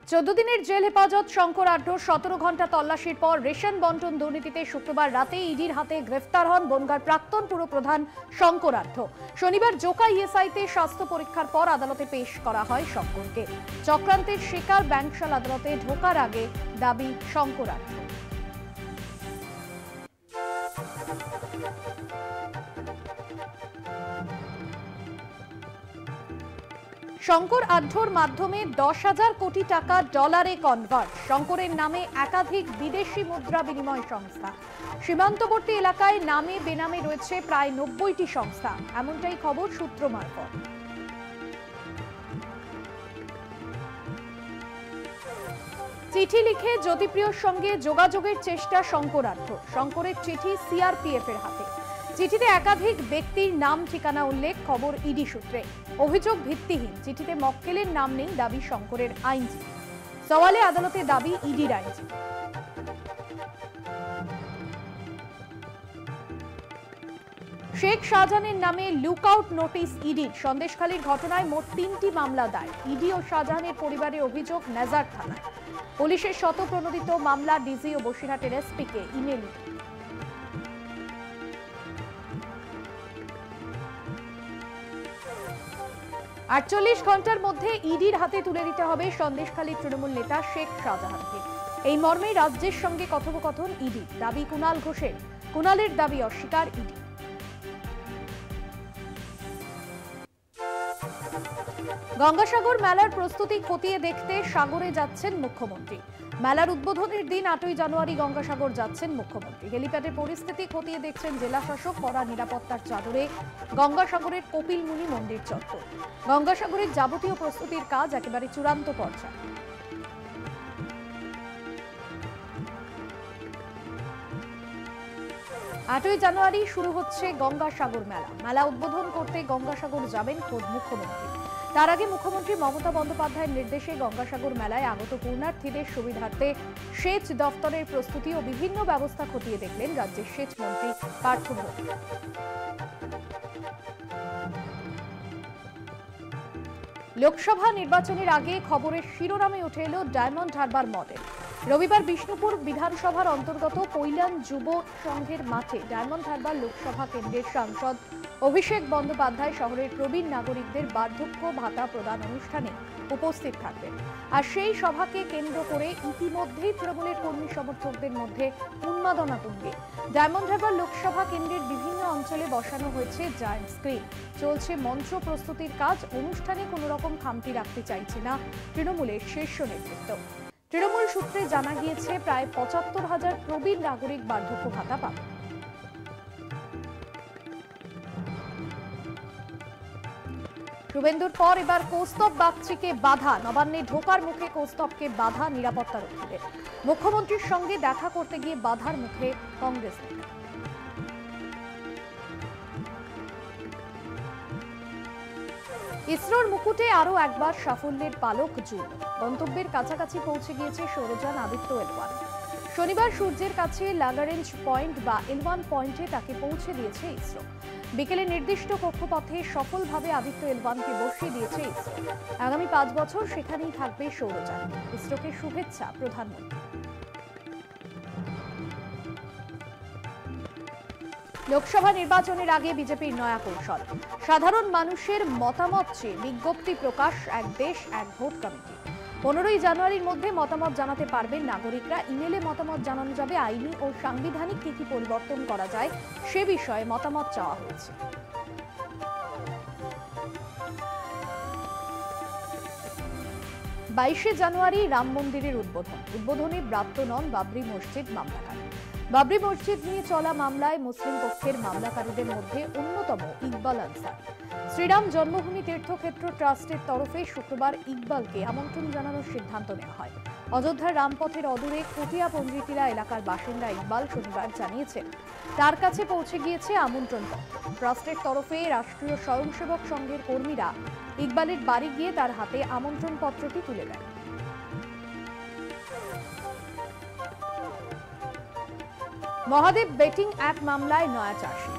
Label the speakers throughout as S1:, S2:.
S1: 14 দিনের জেল হেফাজত শঙ্কর আঢ্যর 17 ঘন্টা তল্লাশির পর রেশন বন্টন দুর্নীতিতে শুক্রবার রাতে ইডির হাতে গ্রেফতার হন বনগাঁর প্রাক্তন পুরপ্রধান শঙ্কর আঢ্য। শনিবার জোকা ইএসআইতে স্বাস্থ্য পরীক্ষার পর আদালতে পেশ করা হয় শঙ্করকে। চক্রান্তের শিকার ব্যাংকশাল আদালতে ঢোকার আগে দাবি শঙ্কর আঢ্য। শঙ্কর আঢ্যর মাধ্যমে 10,000 কোটি টাকা ডলারে কনভার্ট। শঙ্করের নামে একাধিক বিদেশি মুদ্রা বিনিময় সংস্থা। সীমান্তবর্তী এলাকায় নামে বেনামে রয়েছে প্রায় 90টি সংস্থা, এমনটাই খবর সূত্র মারফত। চিঠি লিখে জ্যোতিপ্রিয়র সঙ্গে যোগাযোগের চেষ্টা শঙ্কর আঢ্য। শঙ্করের চিঠি সিআরপিএফ এর হাতে। চিঠিতে একাধিক ব্যক্তির নাম ঠিকানা উল্লেখ, খবর ইডি সূত্রে। অভিযোগ ভিত্তিহীন। চিঠিতে মক্কেলের নাম নেই, দাবি শঙ্করের আইনজীবী। সওয়ালে আদালতে দাবি ইডির আইনজীবী। শেখ শাহজাহানের নামে লুকআউট নোটিশ ইডির। সন্দেশখালীর ঘটনায় মোট 3টি মামলা দায়ের। ইডি ও শাহজাহানের পরিবারের অভিযোগ নেজার থানায়। পুলিশের শতপ্রণোদিত মামলা ডিজি ও বসিরহাটের এসপিকে ইমেল। 48 ঘন্টার মধ্যে ইডির হাতে তুলে দিতে হবে সন্দেশখালীর তৃণমূল নেতা শেখ শাহজাহানকে। এই মর্মে রাজ্যের সঙ্গে কথোপকথন ইডি। দাবি কুণাল ঘোষের। কুণালের দাবি অস্বীকার ইডি। গঙ্গাসাগর মেলার প্রস্তুতি খতিয়ে দেখতে সাগরে যাচ্ছেন মুখ্যমন্ত্রী। মেলার উদ্বোধনের দিন 8ই জানুয়ারি গঙ্গাসাগর যাচ্ছেন মুখ্যমন্ত্রী। হেলিপ্যাডের পরিস্থিতি খতিয়ে দেখছেন জেলা শাসক। কড়া নিরাপত্তার চাদরে গঙ্গাসাগরের কপিলমুনি মন্দির চত্বর। গঙ্গাসাগরের যাবতীয় প্রস্তুতির কাজ একেবারে চূড়ান্ত পর্যায়ে। আটই জানুয়ারি শুরু হচ্ছে গঙ্গাসাগর মেলা। মেলা উদ্বোধন করতে গঙ্গাসাগর যাবেন খোদ মুখ্যমন্ত্রী। তার আগে মুখ্যমন্ত্রী মমতা বন্দ্যোপাধ্যায়ের নির্দেশে গঙ্গাসাগর মেলায় আগত পূর্ণার্থীদের সুবিধার্থে সেচ দফতরের প্রস্তুতি ও বিভিন্ন ব্যবস্থা খতিয়ে দেখলেন রাজ্যের সেচ মন্ত্রী পার্থ ভৌমিক। লোকসভা নির্বাচনের আগে খবরের শিরোনামে উঠে এলো ডায়মন্ড হারবার মডেল। রবিবার বিষ্ণুপুর বিধানসভার অন্তর্গত কৈলান যুব সংঘের মাঠে ডায়মন্ড হারবার লোকসভা কেন্দ্রের সাংসদ অভিষেক বন্দ্যোপাধ্যায় শহরের প্রবীণ নাগরিকদের বার্ধক্য ভাতা প্রদান অনুষ্ঠানে উপস্থিত থাকবেন। আর সেই সভাকে কেন্দ্র করে ইতিমধ্যেই তৃণমূলের কর্মী সমর্থকদের মধ্যে উন্মাদনা তুঙ্গে। ডায়মন্ড হারবার লোকসভা কেন্দ্রের বিভিন্ন অঞ্চলে বসানো হয়েছে জায়ান্ট স্ক্রিন। চলছে মঞ্চ প্রস্তুতির কাজ। অনুষ্ঠানে কোনো রকম খামতি রাখতে চাইছে না তৃণমূলের শীর্ষ নেতৃত্ব। তৃণমূল সূত্রে জানা গিয়েছে প্রায় 75,000 প্রবীণ নাগরিক বার্ধক্য ভাতা পাবে। শুভেন্দুর পর এবার কৌস্তব বাগচিকে বাধা। নবান্নে ঢোকার মুখে কৌস্তবকে বাধা নিরাপত্তা রক্ষীদের। মুখ্যমন্ত্রীর সঙ্গে দেখা করতে গিয়ে বাধার মুখে কংগ্রেস নেতা। ইসরোর মুকুটে আরো একবার সাফল্যের পালক জুড়ল। গন্তব্যের কাছাকাছি পৌঁছে গিয়েছে সৌরযান আদিত্য L1। শনিবার সূর্যের কাছে লাগরেঞ্জ পয়েন্ট বা L1 পয়েন্টে তাকে পৌঁছে দিয়েছে ইসরো। বিকেলে নির্দিষ্ট কক্ষপথে সফলভাবে আদিত্য L1কে বসিয়ে দিয়েছে ইসরো। আগামী 5 বছর সেখানেই থাকবে সৌরযান। ইসরোকে শুভেচ্ছা প্রধানমন্ত্রী। লোকসভা নির্বাচনের আগে বিজেপির নয়া কৌশল। সাধারণ মানুষের মতামত চেয়ে বিজ্ঞপ্তি প্রকাশ এক দেশ এক ভোট কমিটি। 15ই জানুয়ারির মধ্যে মতামত জানাতে পারবেন নাগরিকরা। ইমেলে মতামত জানানো যাবে। আইনি ও সাংবিধানিক কি কি পরিবর্তন করা যায় সে বিষয়ে মতামত চাওয়া হয়েছে। 22শে জানুয়ারি রাম মন্দিরের উদ্বোধন। উদ্বোধনে ব্রাত্য নন বাবরি মসজিদ মামলাকারী। বাবরি মসজিদ নিয়ে চলা মামলায় মুসলিম পক্ষের মামলাকারীদের মধ্যে অন্যতম ইকবাল আনসার। শ্রীরাম জন্মভূমি তীর্থক্ষেত্র ট্রাস্টের তরফে শুক্রবার ইকবালকে আমন্ত্রণ জানানোর সিদ্ধান্ত নেওয়া হয়। অযোধ্যার রামপথের অদূরে কটিয়া পঞ্জিটিরা এলাকার বাসিন্দা ইকবাল শনিবার জানিয়েছেন তার কাছে পৌঁছে গিয়েছে আমন্ত্রণপত্র। ট্রাস্টের তরফে রাষ্ট্রীয় স্বয়ংসেবক সংঘের কর্মীরা ইকবালের বাড়ি গিয়ে তার হাতে আমন্ত্রণপত্রটি তুলে দেন। মহাদেব বেটিং অ্যাপ মামলায় নয়া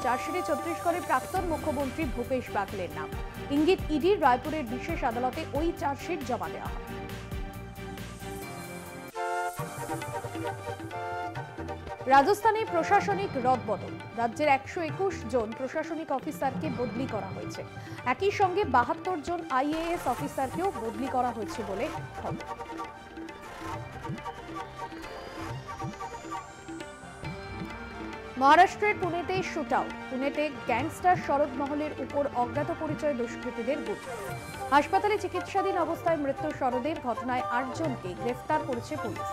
S1: চার্জশিটে ছত্তিশগড়ের প্রাক্তন মুখ্যমন্ত্রী ভূপেশ বাগেলের নাম। ইঙ্গিত ইডির রায়পুরের বিশেষ আদালতে ওই চার্জশিট জমা দেওয়া হয়। রাজস্থানে প্রশাসনিক রদবদল, রাজ্যের 121 জন প্রশাসনিক অফিসারকে বদলি করা হয়েছে। একই সঙ্গে 72 জন আইএএস অফিসারকেও বদলি করা হয়েছে বলে খবর। মহারাষ্ট্রের পুনেতে শুটআউট, পুনেতে গ্যাংস্টার শরদ মহলের উপর অজ্ঞাত পরিচয় দুষ্কৃতীদের গুলি। হাসপাতালে চিকিৎসাধীন অবস্থায় মৃত্যু শরদের ঘটনায় 8 জনকে গ্রেফতার করেছে পুলিশ।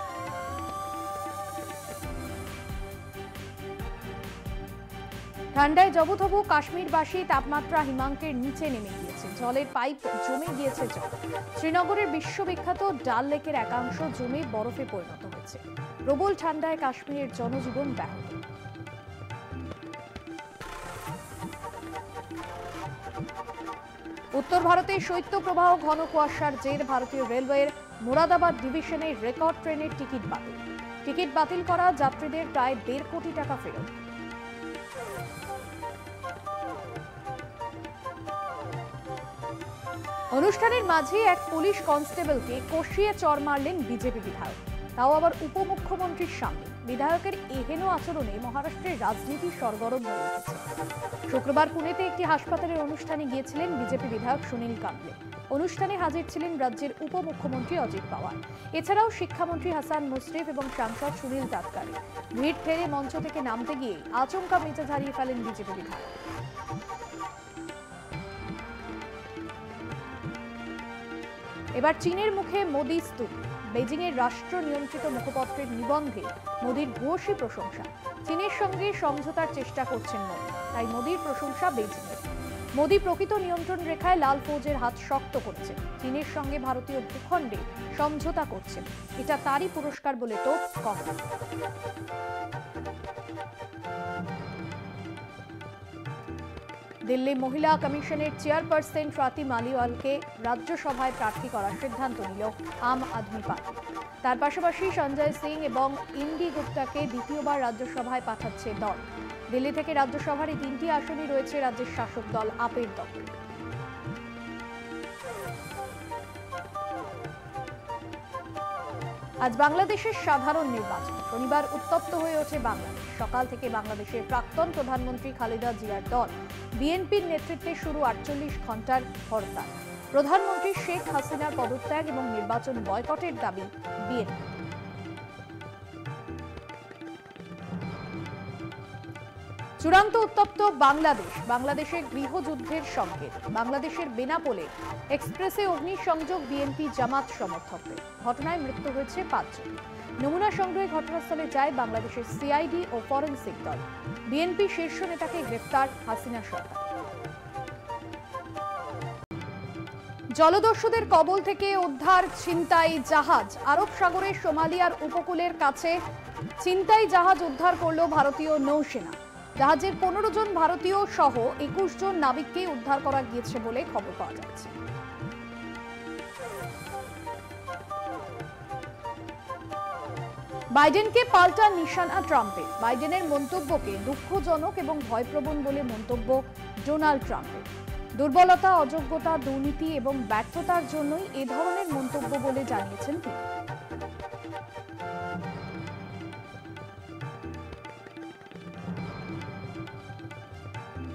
S1: ঠান্ডায় জবুথবু কাশ্মীরবাসী, তাপমাত্রা হিমাঙ্কের নিচে নেমে গিয়েছে, জলের পাইপ জমে গিয়েছে জল। শ্রীনগরের বিশ্ববিখ্যাত ডাল লেকের একাংশ জমে বরফে পরিণত হয়েছে। প্রবল ঠান্ডায় কাশ্মীরের জনজীবন ব্যাহত। উত্তর ভারতে শৈত্যপ্রবাহ, ঘন কুয়াশার জের ভারতীয় রেলওয়ের মুরাদাবাদ ডিভিশনের রেকর্ড ট্রেনের টিকিট বাতিল করা যাত্রীদের প্রায় 1.5 কোটি টাকা ফেরত। অনুষ্ঠানের মাঝে এক পুলিশ কনস্টেবলকে কষিয়ে চড় মারলেন বিজেপি বিধায়ক, তাও আবার উপমুখ্যমন্ত্রীর সামনে। বিধায়কের এহেন আচরণে মহারাষ্ট্রের রাজনীতি সরগরম হয়ে উঠেছে। শুক্রবার পুনেতে একটি হাসপাতালের অনুষ্ঠানে গিয়েছিলেন বিজেপি বিধায়ক সুনীল কাম্বলে। অনুষ্ঠানে হাজির ছিলেন রাজ্যের উপমুখ্যমন্ত্রী অজিত পাওয়ার, এছাড়াও শিক্ষামন্ত্রী হাসান মুশরিফ এবং সাংসদ সুনীল তাতকারে। ভিড় ঠেলে মঞ্চ থেকে নামতে গিয়ে আচমকা মেজাজ হারিয়ে ফেলেন বিজেপি বিধায়ক। এবার চীনের মুখে মোদি স্তূপ। বেজিং এর রাষ্ট্র নিয়ন্ত্রিত মুখপত্রের নিবন্ধে মোদির ভূয়সী প্রশংসা। চীনের সঙ্গে সমঝোতার চেষ্টা করছেন মোদি, তাই মোদির প্রশংসা বেজিংয়ের। মোদি প্রকৃত নিয়ন্ত্রণ রেখায় লাল ফৌজের হাত শক্ত করেছেন, চীনের সঙ্গে ভারতীয় ভূখণ্ডে সমঝোতা করছেন, এটা তারই পুরস্কার বলে তো কথা। দিল্লি মহিলা কমিশনের চেয়ারপারসন স্বাতি মালিওয়ালকে রাজ্যসভায় প্রার্থী করার সিদ্ধান্ত নিল আম আদমি পার্টি। তার পাশাপাশি সঞ্জয় সিং এবং ইন্দি গুপ্তাকে দ্বিতীয়বার রাজ্যসভায় পাঠাচ্ছে দল। দিল্লি থেকে রাজ্যসভার এই 3টি আসনই রয়েছে রাজ্যের শাসক দল আপের দখলে। আজ বাংলাদেশের সাধারণ নির্বাচন। শনিবার উত্তপ্ত হয়ে ওঠে বাংলাদেশ। সকাল থেকে বাংলাদেশের প্রাক্তন প্রধানমন্ত্রী খালেদা জিয়ার দল বিএনপির নেতৃত্বে শুরু 48 ঘন্টার হরতাল। প্রধানমন্ত্রী শেখ হাসিনার পদত্যাগ এবং নির্বাচন বয়কটের দাবি বিএনপি। চূড়ান্ত উত্তপ্ত বাংলাদেশ, বাংলাদেশের গৃহযুদ্ধের সংকেত। বাংলাদেশের বেনাপোলে এক্সপ্রেসে অগ্নিসংযোগ বিএনপি জামাত সমর্থকদের। ঘটনায় মৃত্যু হয়েছে 5 জন। নমুনা সংগ্রহে ঘটনাস্থলে যায় বাংলাদেশের সিআইডি ও ফরেনসিক দল। বিএনপি শীর্ষ নেতাকে গ্রেফতার হাসিনা সরকার। জলদস্যুদের কবল থেকে উদ্ধার ছিনতাই জাহাজ। আরব সাগরের সোমালিয়ার উপকূলের কাছে ছিনতাই জাহাজ উদ্ধার করল ভারতীয় নৌসেনা। জাহাজের 15 জন ভারতীয় সহ 21 জন নাবিককে উদ্ধার করা গিয়েছে বলে খবর পাওয়া যাচ্ছে। বাইডেনকে পাল্টা নিশানা ট্রাম্পের। বাইডেনের মন্তব্যকে দুঃখজনক এবং ভয়প্রবণ বলে মন্তব্য ডোনাল্ড ট্রাম্পের। দুর্বলতা, অযোগ্যতা, দুর্নীতি এবং ব্যর্থতার জন্যই এ ধরনের মন্তব্য বলে জানিয়েছেন তিনি।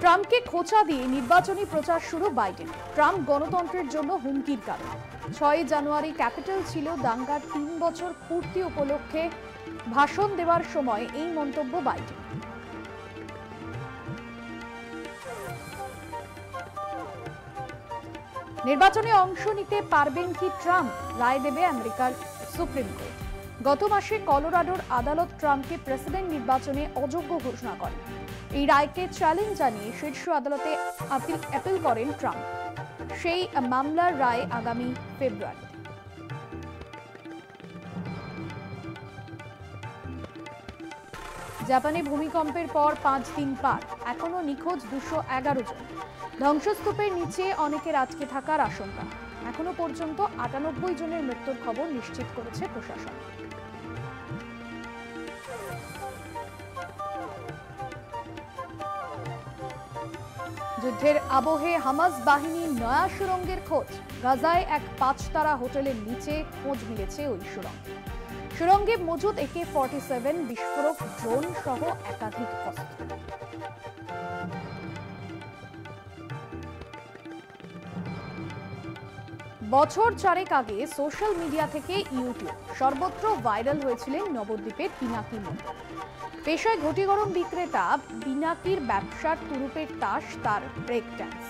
S1: ট্রাম্পকে খোঁচা দিয়ে নির্বাচনী প্রচার শুরু বাইডেন। ট্রাম্প গণতন্ত্রের জন্য হুমকির কারণ। 6 জানুয়ারি ক্যাপিটাল ছিল দাঙ্গার 3 বছর পূর্তি উপলক্ষে ভাষণ দেওয়ার সময় এই মন্তব্য বাইডেন। নির্বাচনে অংশ নিতে পারবেন কি ট্রাম্প, রায় দেবে আমেরিকার সুপ্রিম কোর্ট। গত মাসে কলোরাডোর আদালত ট্রাম্পকে প্রেসিডেন্ট নির্বাচনে অযোগ্য ঘোষণা করে। এই রায়কে চ্যালেঞ্জ জানিয়ে শীর্ষ আদালতে আপিল করেন ট্রাম্প। সেই মামলার রায় আগামী ফেব্রুয়ারি। জাপানে ভূমিকম্পের পর 5 দিন পার, এখনো নিখোঁজ 211 জন। ধ্বংসস্তূপের নিচে অনেকের আটকে থাকার আশঙ্কা। এখনো পর্যন্ত 98 জনের মৃত্যুর খবর নিশ্চিত করেছে প্রশাসন। যুদ্ধের আবহে হামাস বাহিনীর নয়া সুড়ঙ্গের খোঁজ। গাজায় এক 5 তারা হোটেলের নিচে খোঁজ মিলেছে ওই সুড়ঙ্গে। সুরঙ্গে মজুদ AK-47 বিস্ফোরক, ড্রোন সহ একাধিক অস্ত্র। বছর চারেক আগে সোশ্যাল মিডিয়া থেকে ইউটিউব সর্বত্র ভাইরাল হয়েছিলেন নবদ্বীপের পিনাকি মণ্ডল। পেশায় ঘটি গরম বিক্রেতা পিনাকির ব্যবসার তুরুপের তাস তার ব্রেক ড্যান্স।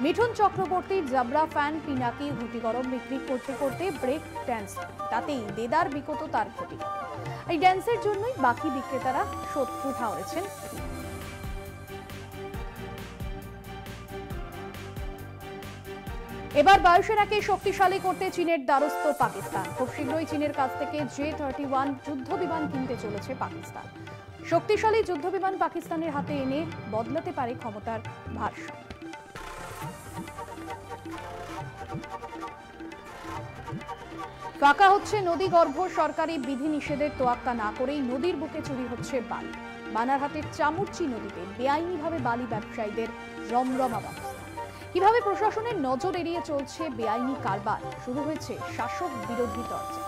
S1: মিঠুন চক্রবর্তীর জাবরা ফ্যান পিনাকি ঘটি গরম বিক্রি করতে করতে ব্রেক ড্যান্স, তাতেই দেদার বিকত তার ঘটি। এই ড্যান্সের জন্যই বাকি বিক্রেতারা শত্রু ঠাউরেছেন। এবার বায়ুসেনাকে শক্তিশালী করতে চীনের দ্বারস্থ পাকিস্তান। খুব শীঘ্রই চীনের কাছ থেকে J-31 যুদ্ধ বিমান কিনতে চলেছে পাকিস্তান। শক্তিশালী যুদ্ধ বিমান পাকিস্তানের হাতে এনে বদলাতে পারে ক্ষমতার ভারসাম্য। ফাঁকা হচ্ছে নদীগর্ভ, সরকারি বিধিনিষেধের তোয়াক্কা না করেই নদীর বুকে চুরি হচ্ছে বালি। বানারহাটের চামুরচি নদীতে বেআইনিভাবে বালি ব্যবসায়ীদের রমরমা ব্যবস্থা। কিভাবে প্রশাসনের নজর এড়িয়ে চলছে বেআইনি কারবার, শুরু হয়েছে শাসক বিরোধী তরজা।